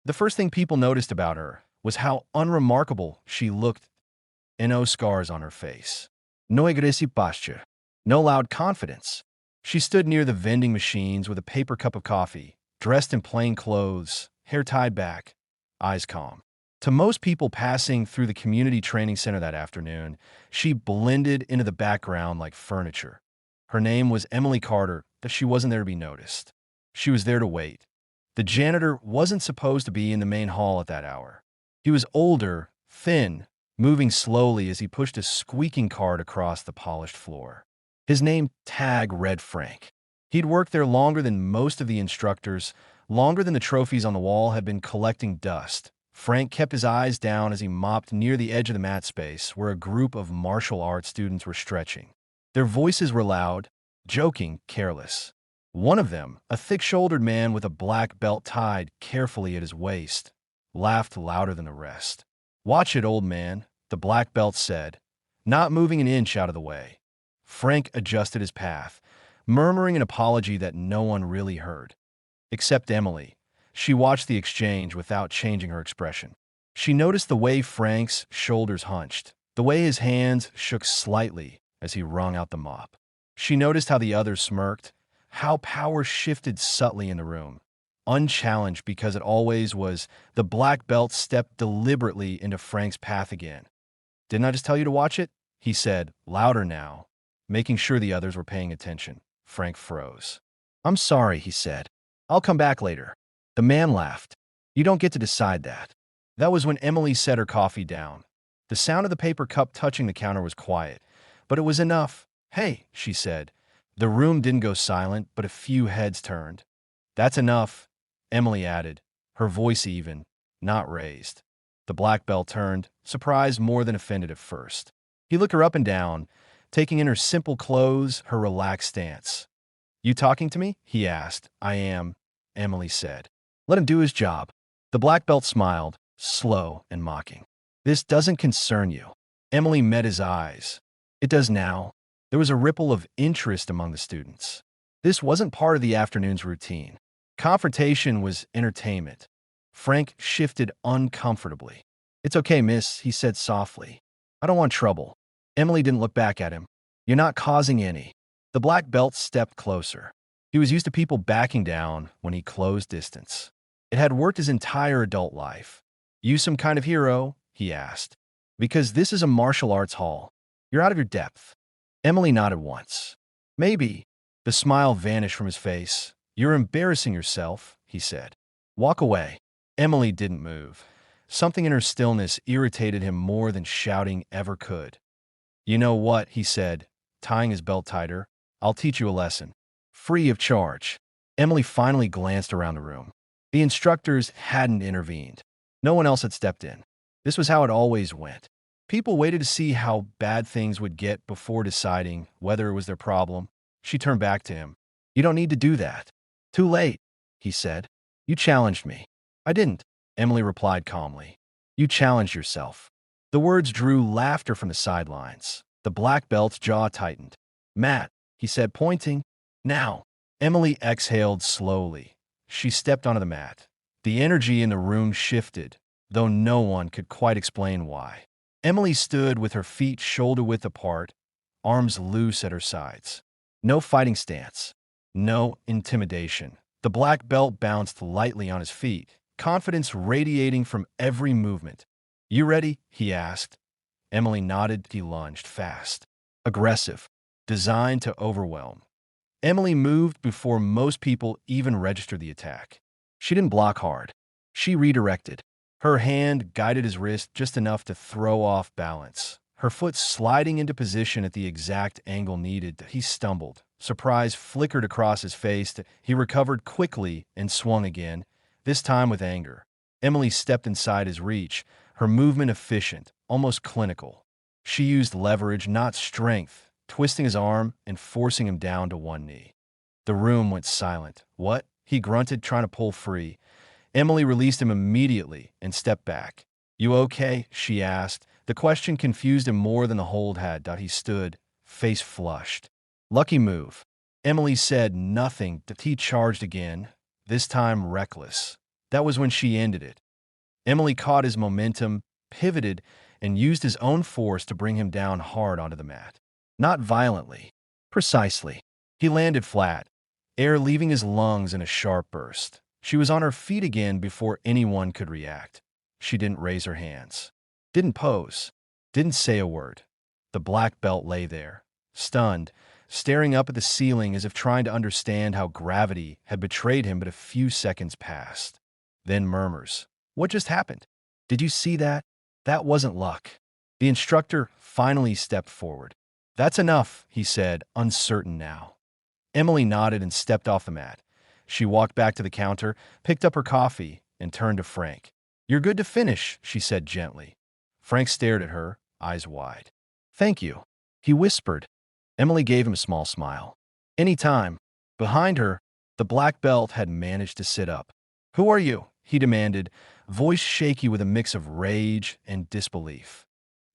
The first thing people noticed about her was how unremarkable she looked. No scars on her face. No aggressive posture. No loud confidence. She stood near the vending machines with a paper cup of coffee, dressed in plain clothes, hair tied back, eyes calm. To most people passing through the community training center that afternoon, she blended into the background like furniture. Her name was Emily Carter, but she wasn't there to be noticed. She was there to wait. The janitor wasn't supposed to be in the main hall at that hour. He was older, thin, moving slowly as he pushed a squeaking cart across the polished floor. His name tag read Frank. He'd worked there longer than most of the instructors, longer than the trophies on the wall had been collecting dust. Frank kept his eyes down as he mopped near the edge of the mat space where a group of martial arts students were stretching. Their voices were loud, joking, careless. One of them, a thick-shouldered man with a black belt tied carefully at his waist, laughed louder than the rest. "Watch it, old man," the black belt said, not moving an inch out of the way. Frank adjusted his path, murmuring an apology that no one really heard. Except Emily. She watched the exchange without changing her expression. She noticed the way Frank's shoulders hunched, the way his hands shook slightly as he wrung out the mop. She noticed how the others smirked, how power shifted subtly in the room. Unchallenged because it always was, the black belt stepped deliberately into Frank's path again. "Didn't I just tell you to watch it?" he said, louder now, making sure the others were paying attention. Frank froze. "I'm sorry," he said. "I'll come back later." The man laughed. "You don't get to decide that." That was when Emily set her coffee down. The sound of the paper cup touching the counter was quiet, but it was enough. "Hey," she said. The room didn't go silent, but a few heads turned. "That's enough," Emily added, her voice even, not raised. The black belt turned, surprised more than offended at first. He looked her up and down, taking in her simple clothes, her relaxed stance. "You talking to me?" he asked. "I am," Emily said. "Let him do his job." The black belt smiled, slow and mocking. "This doesn't concern you." Emily met his eyes. "It does now." There was a ripple of interest among the students. This wasn't part of the afternoon's routine. Confrontation was entertainment. Frank shifted uncomfortably. "It's okay, miss," he said softly. "I don't want trouble." Emily didn't look back at him. "You're not causing any." The black belt stepped closer. He was used to people backing down when he closed distance. It had worked his entire adult life. "You some kind of hero?" he asked. "Because this is a martial arts hall. You're out of your depth." Emily nodded once. "Maybe." The smile vanished from his face. "You're embarrassing yourself," he said. "Walk away." Emily didn't move. Something in her stillness irritated him more than shouting ever could. "You know what?" he said, tying his belt tighter. "I'll teach you a lesson. Free of charge." Emily finally glanced around the room. The instructors hadn't intervened. No one else had stepped in. This was how it always went. People waited to see how bad things would get before deciding whether it was their problem. She turned back to him. "You don't need to do that." "Too late," he said. "You challenged me." "I didn't," Emily replied calmly. "You challenged yourself." The words drew laughter from the sidelines. The black belt's jaw tightened. "Matt," he said, pointing. "Now." Emily exhaled slowly. She stepped onto the mat. The energy in the room shifted, though no one could quite explain why. Emily stood with her feet shoulder-width apart, arms loose at her sides. No fighting stance. No intimidation. The black belt bounced lightly on his feet, confidence radiating from every movement. "You ready?" he asked. Emily nodded. He lunged, fast, aggressive, designed to overwhelm. Emily moved before most people even registered the attack. She didn't block hard. She redirected. Her hand guided his wrist just enough to throw off balance. Her foot sliding into position at the exact angle needed. He stumbled. Surprise flickered across his face. He recovered quickly and swung again, this time with anger. Emily stepped inside his reach, her movement efficient, almost clinical. She used leverage, not strength, twisting his arm and forcing him down to one knee. The room went silent. "What?" he grunted, trying to pull free. Emily released him immediately and stepped back. "You okay?" she asked. The question confused him more than the hold had. He stood, face flushed. "Lucky move." Emily said nothing. He charged again, this time reckless. That was when she ended it. Emily caught his momentum, pivoted, and used his own force to bring him down hard onto the mat. Not violently. Precisely. He landed flat, air leaving his lungs in a sharp burst. She was on her feet again before anyone could react. She didn't raise her hands. Didn't pose. Didn't say a word. The black belt lay there, stunned, staring up at the ceiling as if trying to understand how gravity had betrayed him, but a few seconds passed. Then murmurs. What just happened? Did you see that? That wasn't luck. The instructor finally stepped forward. That's enough, he said, uncertain now. Emily nodded and stepped off the mat. She walked back to the counter, picked up her coffee, and turned to Frank. You're good to finish, she said gently. Frank stared at her, eyes wide. Thank you, he whispered. Emily gave him a small smile. Any time. Behind her, the black belt had managed to sit up. Who are you? He demanded, voice shaky with a mix of rage and disbelief.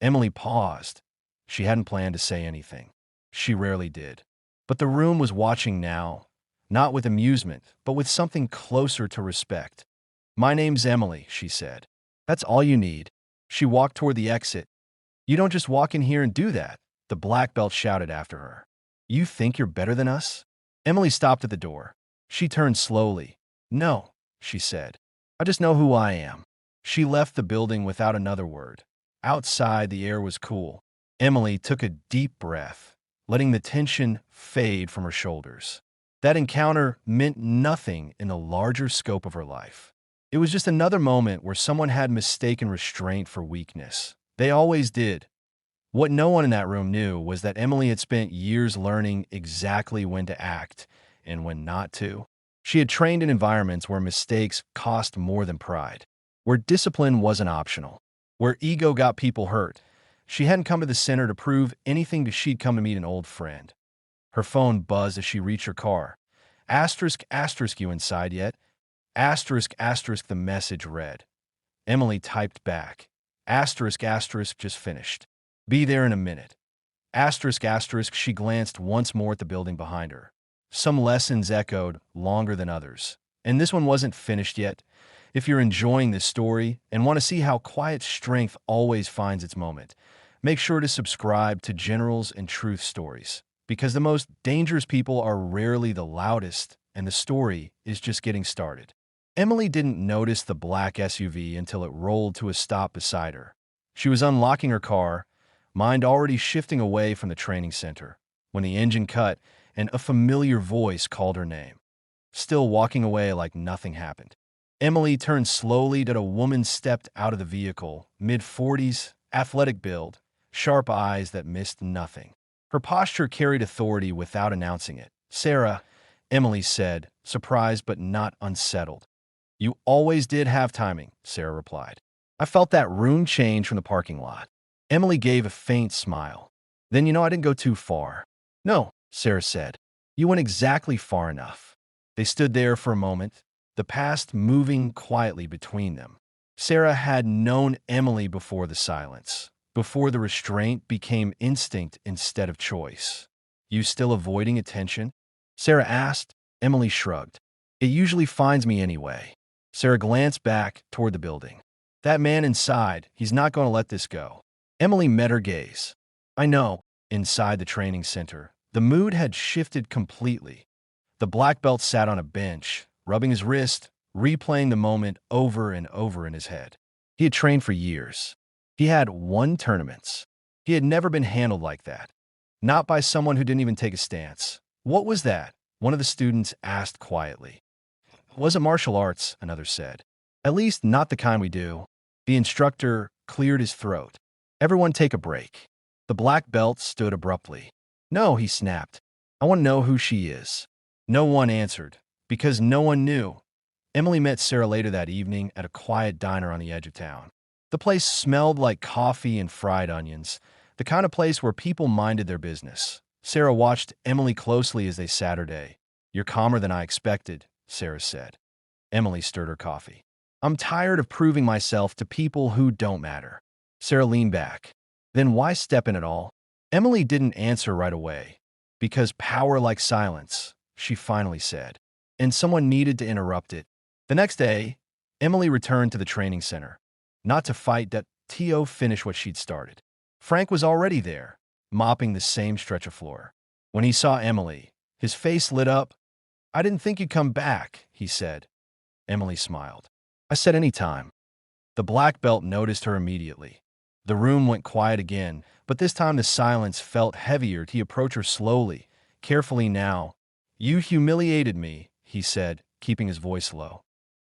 Emily paused. She hadn't planned to say anything. She rarely did. But the room was watching now, not with amusement, but with something closer to respect. My name's Emily, she said. That's all you need. She walked toward the exit. You don't just walk in here and do that, the black belt shouted after her. You think you're better than us? Emily stopped at the door. She turned slowly. No, she said. I just know who I am. She left the building without another word. Outside, the air was cool. Emily took a deep breath, letting the tension fade from her shoulders. That encounter meant nothing in the larger scope of her life. It was just another moment where someone had mistaken restraint for weakness. They always did. What no one in that room knew was that Emily had spent years learning exactly when to act and when not to. She had trained in environments where mistakes cost more than pride, where discipline wasn't optional, where ego got people hurt. She hadn't come to the center to prove anything. She'd come to meet an old friend. Her phone buzzed as she reached her car. Asterisk, asterisk, you inside yet? Asterisk, asterisk, the message read. Emily typed back. Asterisk, asterisk, just finished. Be there in a minute. Asterisk, asterisk, she glanced once more at the building behind her. Some lessons echoed longer than others. And this one wasn't finished yet. If you're enjoying this story and want to see how quiet strength always finds its moment, make sure to subscribe to Generals and Truth Stories, because the most dangerous people are rarely the loudest, and the story is just getting started. Emily didn't notice the black SUV until it rolled to a stop beside her. She was unlocking her car, mind already shifting away from the training center, when the engine cut and a familiar voice called her name. Still walking away like nothing happened. Emily turned slowly as a woman stepped out of the vehicle, mid-40s, athletic build, sharp eyes that missed nothing. Her posture carried authority without announcing it. Sarah, Emily said, surprised but not unsettled. You always did have timing, Sarah replied. I felt that rune change from the parking lot. Emily gave a faint smile. Then I didn't go too far. No, Sarah said. You went exactly far enough. They stood there for a moment, the past moving quietly between them. Sarah had known Emily before the silence, before the restraint became instinct instead of choice. You still avoiding attention? Sarah asked. Emily shrugged. It usually finds me anyway. Sarah glanced back toward the building. That man inside, he's not going to let this go. Emily met her gaze. I know. Inside the training center, the mood had shifted completely. The black belt sat on a bench, rubbing his wrist, replaying the moment over and over in his head. He had trained for years. He had won tournaments. He had never been handled like that. Not by someone who didn't even take a stance. What was that? One of the students asked quietly. It wasn't martial arts, another said. At least not the kind we do. The instructor cleared his throat. Everyone take a break. The black belt stood abruptly. No, he snapped. I want to know who she is. No one answered, because no one knew. Emily met Sarah later that evening at a quiet diner on the edge of town. The place smelled like coffee and fried onions, the kind of place where people minded their business. Sarah watched Emily closely as they sat her day. You're calmer than I expected, Sarah said. Emily stirred her coffee. I'm tired of proving myself to people who don't matter. Sarah leaned back. Then why step in at all? Emily didn't answer right away. Because power like silence, she finally said. And someone needed to interrupt it. The next day, Emily returned to the training center, not to fight that T.O. finish what she'd started. Frank was already there, mopping the same stretch of floor. When he saw Emily, his face lit up. "I didn't think you'd come back," he said. Emily smiled. "I said any time." The black belt noticed her immediately. The room went quiet again, but this time the silence felt heavier. He approached her slowly, carefully now. "You humiliated me," he said, keeping his voice low.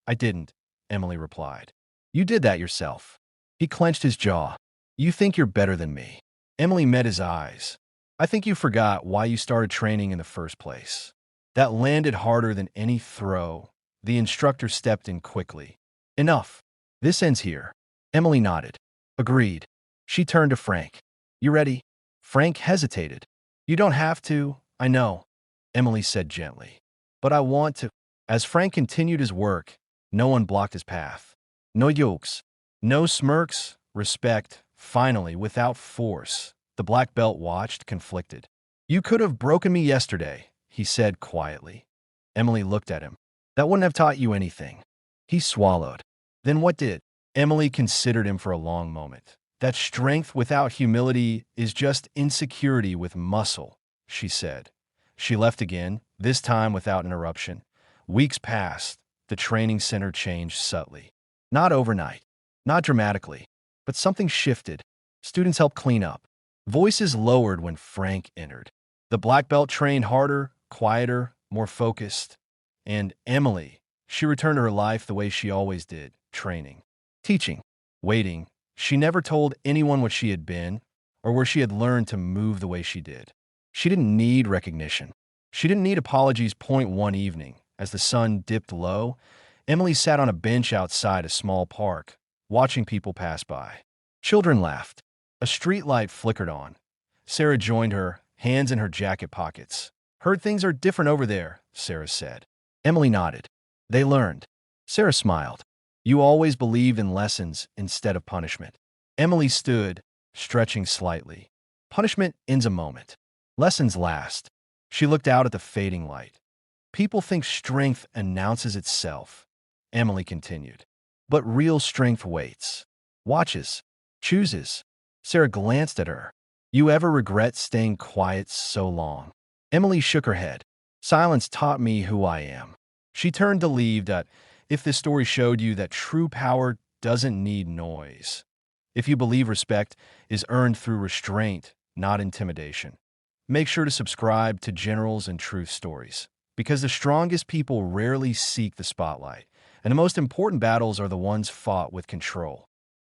"I didn't," Emily replied. "You did that yourself." He clenched his jaw. "You think you're better than me." Emily met his eyes. "I think you forgot why you started training in the first place." That landed harder than any throw. The instructor stepped in quickly. "Enough. This ends here." Emily nodded. "Agreed." She turned to Frank. "You ready?" Frank hesitated. "You don't have to, I know," Emily said gently. "But I want to." As Frank continued his work, no one blocked his path. No yokes, no smirks, respect. Finally, without force, the black belt watched, conflicted. "You could have broken me yesterday," he said quietly. Emily looked at him. "That wouldn't have taught you anything." He swallowed. "Then what did?" Emily considered him for a long moment. "That strength without humility is just insecurity with muscle," she said. She left again, this time without interruption. Weeks passed. The training center changed subtly. Not overnight, not dramatically, but something shifted. Students helped clean up. Voices lowered when Frank entered. The black belt trained harder, quieter, more focused. And Emily, she returned to her life the way she always did, training, teaching, waiting. She never told anyone what she had been or where she had learned to move the way she did. She didn't need recognition. She didn't need apologies. One evening, as the sun dipped low, Emily sat on a bench outside a small park, watching people pass by. Children laughed. A streetlight flickered on. Sarah joined her, hands in her jacket pockets. "Heard things are different over there," Sarah said. Emily nodded. "They learned." Sarah smiled. "You always believed in lessons instead of punishment." Emily stood, stretching slightly. Punishment ends a moment. Lessons last. She looked out at the fading light. "People think strength announces itself," Emily continued. "But real strength waits, watches, chooses." Sarah glanced at her. "You ever regret staying quiet so long?" Emily shook her head. "Silence taught me who I am." She turned to leave. That if this story showed you that true power doesn't need noise. If you believe respect is earned through restraint, not intimidation. Make sure to subscribe to Generals and Truth Stories, because the strongest people rarely seek the spotlight, and the most important battles are the ones fought with control.